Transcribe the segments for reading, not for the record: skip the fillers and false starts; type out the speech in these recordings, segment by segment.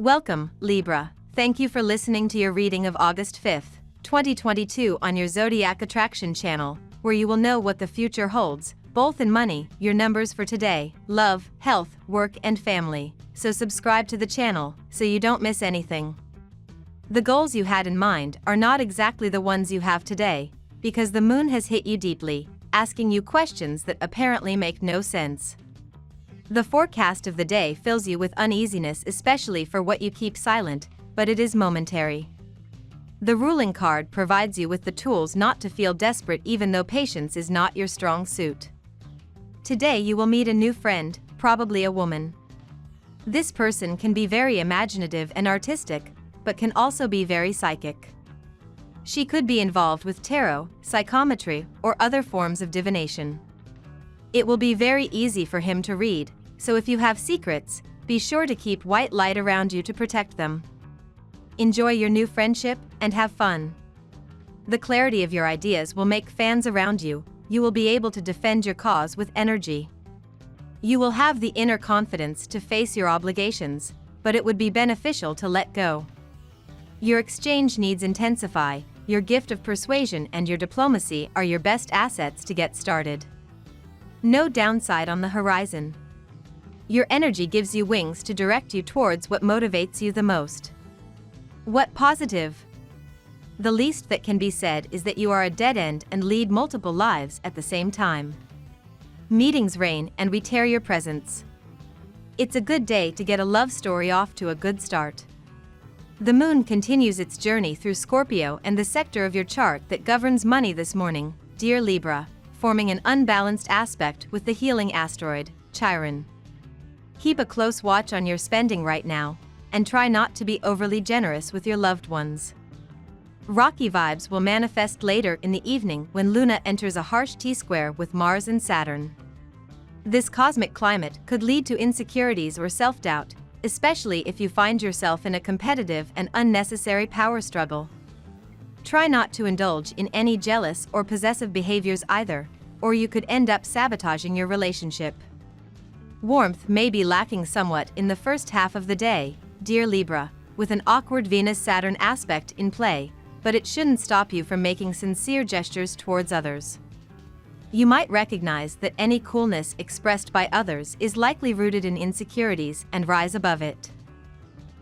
Welcome, Libra. Thank you for listening to your reading of August 5th, 2022 on your Zodiac Attraction channel, where you will know what the future holds, both in money, your numbers for today, love, health, work and family. So subscribe to the channel, so you don't miss anything. The goals you had in mind are not exactly the ones you have today, because the moon has hit you deeply, asking you questions that apparently make no sense. The forecast of the day fills you with uneasiness, especially for what you keep silent, but it is momentary. The ruling card provides you with the tools not to feel desperate even though patience is not your strong suit. Today you will meet a new friend, probably a woman. This person can be very imaginative and artistic, but can also be very psychic. She could be involved with tarot, psychometry, or other forms of divination. It will be very easy for him to read, so if you have secrets, be sure to keep white light around you to protect them. Enjoy your new friendship and have fun. The clarity of your ideas will make fans around you. You will be able to defend your cause with energy. You will have the inner confidence to face your obligations, but it would be beneficial to let go. Your exchange needs intensify. Your gift of persuasion and your diplomacy are your best assets to get started. No downside on the horizon. Your energy gives you wings to direct you towards what motivates you the most. What positive? The least that can be said is that you are a dead end and lead multiple lives at the same time. Meetings reign and we tear your presence. It's a good day to get a love story off to a good start. The moon continues its journey through Scorpio and the sector of your chart that governs money this morning, dear Libra, forming an unbalanced aspect with the healing asteroid, Chiron. Keep a close watch on your spending right now, and try not to be overly generous with your loved ones. Rocky vibes will manifest later in the evening when Luna enters a harsh T-square with Mars and Saturn. This cosmic climate could lead to insecurities or self-doubt, especially if you find yourself in a competitive and unnecessary power struggle. Try not to indulge in any jealous or possessive behaviors either, or you could end up sabotaging your relationship. Warmth may be lacking somewhat in the first half of the day, dear Libra, with an awkward Venus-Saturn aspect in play, but it shouldn't stop you from making sincere gestures towards others. You might recognize that any coolness expressed by others is likely rooted in insecurities and rise above it.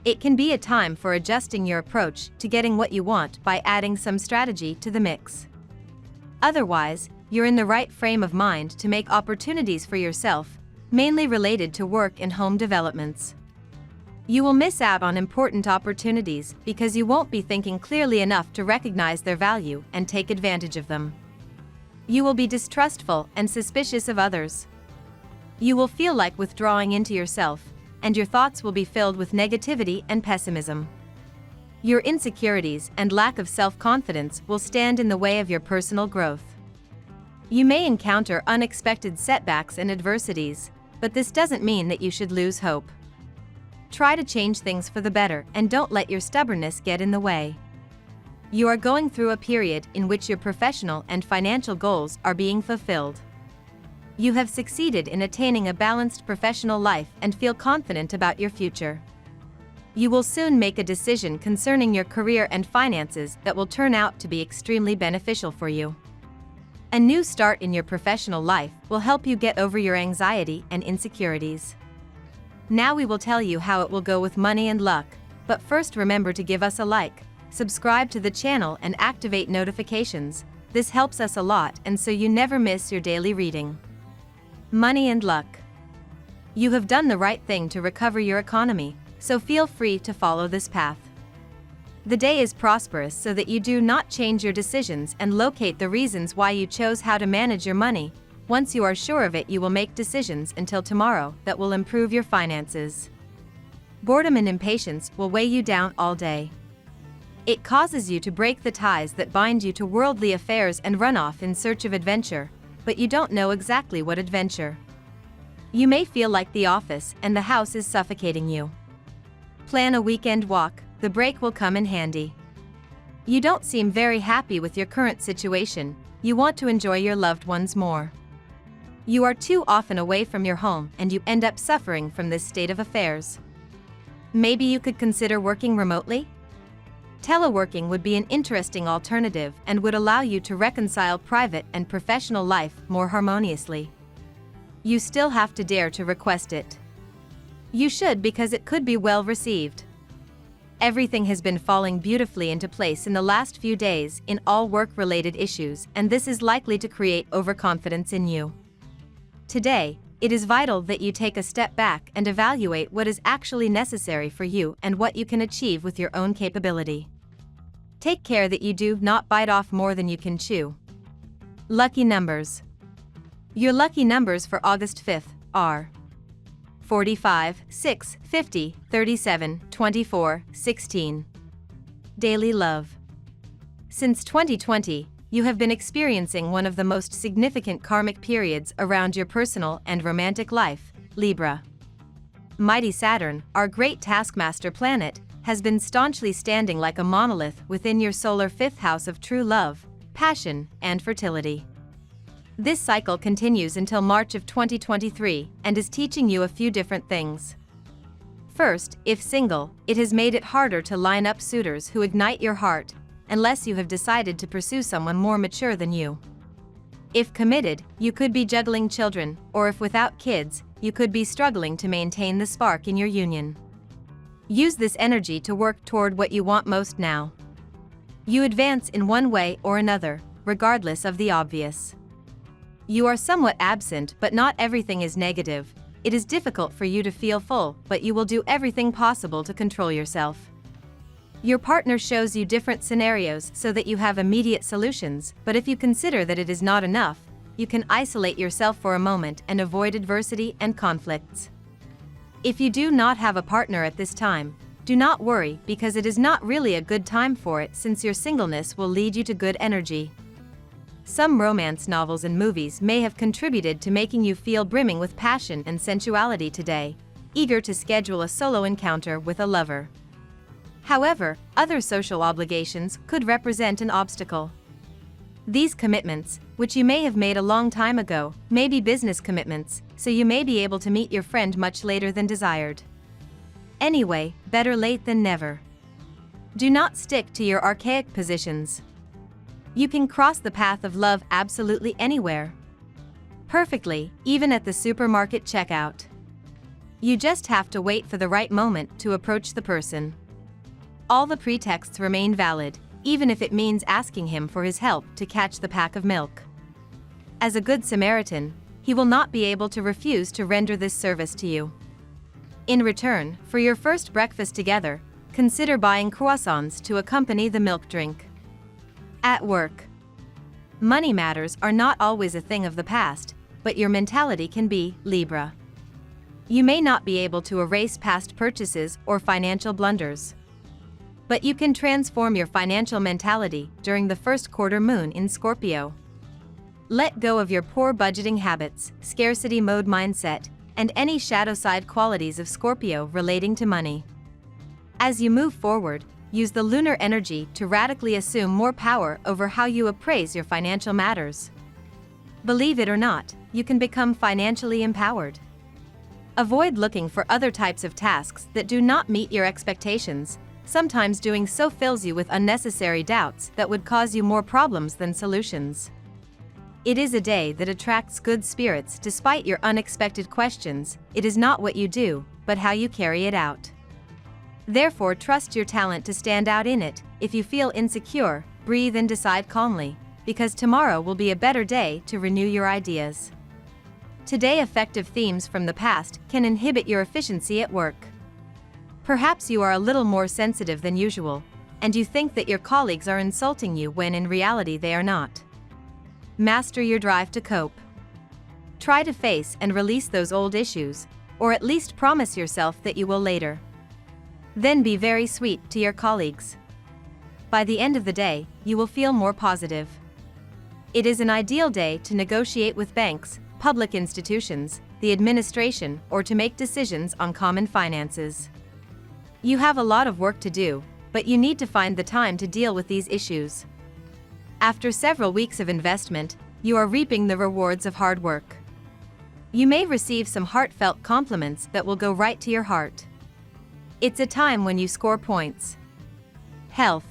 It can be a time for adjusting your approach to getting what you want by adding some strategy to the mix. Otherwise, you're in the right frame of mind to make opportunities for yourself, mainly related to work and home developments. You will miss out on important opportunities because you won't be thinking clearly enough to recognize their value and take advantage of them. You will be distrustful and suspicious of others. You will feel like withdrawing into yourself, and your thoughts will be filled with negativity and pessimism. Your insecurities and lack of self-confidence will stand in the way of your personal growth. You may encounter unexpected setbacks and adversities, but this doesn't mean that you should lose hope. Try to change things for the better and don't let your stubbornness get in the way. You are going through a period in which your professional and financial goals are being fulfilled. You have succeeded in attaining a balanced professional life and feel confident about your future. You will soon make a decision concerning your career and finances that will turn out to be extremely beneficial for you. A new start in your professional life will help you get over your anxiety and insecurities. Now we will tell you how it will go with money and luck, but first remember to give us a like, subscribe to the channel and activate notifications. This helps us a lot and so you never miss your daily reading. Money and luck. You have done the right thing to recover your economy, so feel free to follow this path. The day is prosperous so that you do not change your decisions and locate the reasons why you chose how to manage your money. Once you are sure of it, you will make decisions until tomorrow that will improve your finances. Boredom and impatience will weigh you down all day. It causes you to break the ties that bind you to worldly affairs and run off in search of adventure, but you don't know exactly what adventure. You may feel like the office and the house is suffocating you. Plan a weekend walk, the break will come in handy. You don't seem very happy with your current situation, you want to enjoy your loved ones more. You are too often away from your home and you end up suffering from this state of affairs. Maybe you could consider working remotely? Teleworking would be an interesting alternative and would allow you to reconcile private and professional life more harmoniously. You still have to dare to request it. You should, because it could be well received. Everything has been falling beautifully into place in the last few days in all work-related issues, and this is likely to create overconfidence in you. Today, it is vital that you take a step back and evaluate what is actually necessary for you and what you can achieve with your own capability. Take care that you do not bite off more than you can chew. Lucky numbers. Your lucky numbers for August 5th are 45, 6, 50, 37, 24, 16. Daily love. Since 2020, you have been experiencing one of the most significant karmic periods around your personal and romantic life, Libra. Mighty Saturn, our great taskmaster planet, has been staunchly standing like a monolith within your solar fifth house of true love, passion, and fertility. This cycle continues until March of 2023 and is teaching you a few different things. First, if single, it has made it harder to line up suitors who ignite your heart, unless you have decided to pursue someone more mature than you. If committed, you could be juggling children, or if without kids, you could be struggling to maintain the spark in your union. Use this energy to work toward what you want most now. You advance in one way or another, regardless of the obvious. You are somewhat absent, but not everything is negative. It is difficult for you to feel full, but you will do everything possible to control yourself. Your partner shows you different scenarios so that you have immediate solutions, but if you consider that it is not enough, you can isolate yourself for a moment and avoid adversity and conflicts. If you do not have a partner at this time, do not worry, because it is not really a good time for it, since your singleness will lead you to good energy. Some romance novels and movies may have contributed to making you feel brimming with passion and sensuality today, eager to schedule a solo encounter with a lover. However, other social obligations could represent an obstacle. These commitments, which you may have made a long time ago, may be business commitments, so you may be able to meet your friend much later than desired. Anyway, better late than never. Do not stick to your archaic positions. You can cross the path of love absolutely anywhere. Perfectly, even at the supermarket checkout. You just have to wait for the right moment to approach the person. All the pretexts remain valid, even if it means asking him for his help to catch the pack of milk. As a good Samaritan, he will not be able to refuse to render this service to you. In return, for your first breakfast together, consider buying croissants to accompany the milk drink. At work. Money matters are not always a thing of the past, but your mentality can be, Libra. You may not be able to erase past purchases or financial blunders. But you can transform your financial mentality during the first quarter moon in Scorpio. Let go of your poor budgeting habits, scarcity mode mindset, and any shadow side qualities of Scorpio relating to money. As you move forward, use the lunar energy to radically assume more power over how you appraise your financial matters. Believe it or not, you can become financially empowered. Avoid looking for other types of tasks that do not meet your expectations. Sometimes doing so fills you with unnecessary doubts that would cause you more problems than solutions. It is a day that attracts good spirits despite your unexpected questions. It is not what you do, but how you carry it out. Therefore, trust your talent to stand out in it. If you feel insecure, breathe and decide calmly, because tomorrow will be a better day to renew your ideas. Today, effective themes from the past can inhibit your efficiency at work. Perhaps you are a little more sensitive than usual, and you think that your colleagues are insulting you when in reality they are not. Master your drive to cope. Try to face and release those old issues, or at least promise yourself that you will later. Then be very sweet to your colleagues. By the end of the day, you will feel more positive. It is an ideal day to negotiate with banks, public institutions, the administration, or to make decisions on common finances. You have a lot of work to do, but you need to find the time to deal with these issues. After several weeks of investment, you are reaping the rewards of hard work. You may receive some heartfelt compliments that will go right to your heart. It's a time when you score points. Health.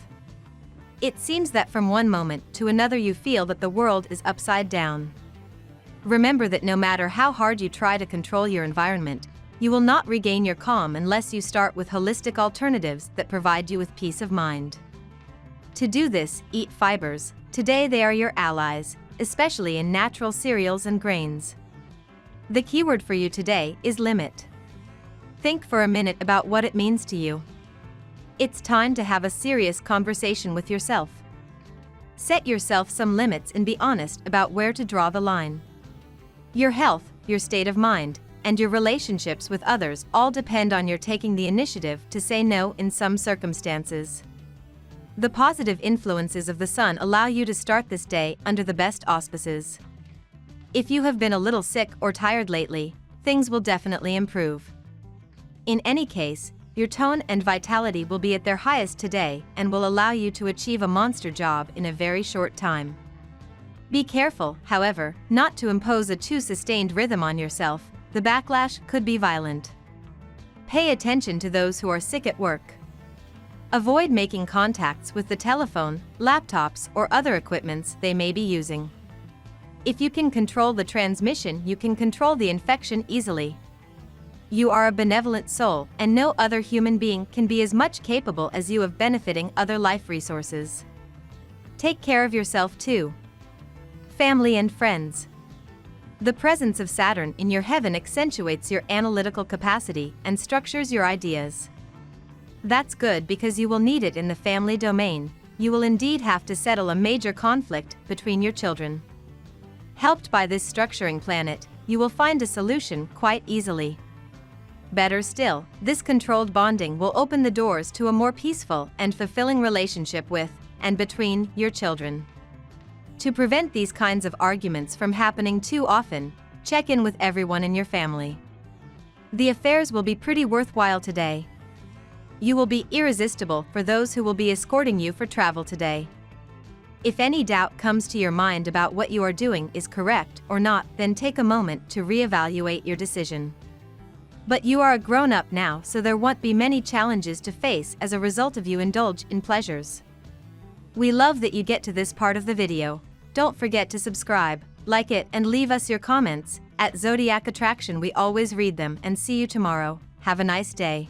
It seems that from one moment to another you feel that the world is upside down. Remember that no matter how hard you try to control your environment, you will not regain your calm unless you start with holistic alternatives that provide you with peace of mind. To do this, eat fibers. Today they are your allies, especially in natural cereals and grains. The keyword for you today is limit. Think for a minute about what it means to you. It's time to have a serious conversation with yourself. Set yourself some limits and be honest about where to draw the line. Your health, your state of mind, and your relationships with others all depend on your taking the initiative to say no in some circumstances. The positive influences of the sun allow you to start this day under the best auspices. If you have been a little sick or tired lately, things will definitely improve. In any case, your tone and vitality will be at their highest today and will allow you to achieve a monster job in a very short time. Be careful, however, not to impose a too sustained rhythm on yourself. The backlash could be violent. Pay attention to those who are sick at work. Avoid making contacts with the telephone, laptops, or other equipments they may be using. If you can control the transmission, you can control the infection easily. You are a benevolent soul, and no other human being can be as much capable as you of benefiting other life resources. Take care of yourself too. Family and friends. The presence of Saturn in your heaven accentuates your analytical capacity and structures your ideas. That's good because you will need it in the family domain. You will indeed have to settle a major conflict between your children. Helped by this structuring planet, you will find a solution quite easily. Better still, this controlled bonding will open the doors to a more peaceful and fulfilling relationship with and between your children. To prevent these kinds of arguments from happening too often, check in with everyone in your family. The affairs will be pretty worthwhile today. You will be irresistible for those who will be escorting you for travel today. If any doubt comes to your mind about what you are doing is correct or not, then take a moment to reevaluate your decision. But you are a grown-up now, so there won't be many challenges to face as a result of you indulge in pleasures. We love that you get to this part of the video. Don't forget to subscribe, like it, and leave us your comments. At Zodiac Attraction we always read them, and see you tomorrow. Have a nice day.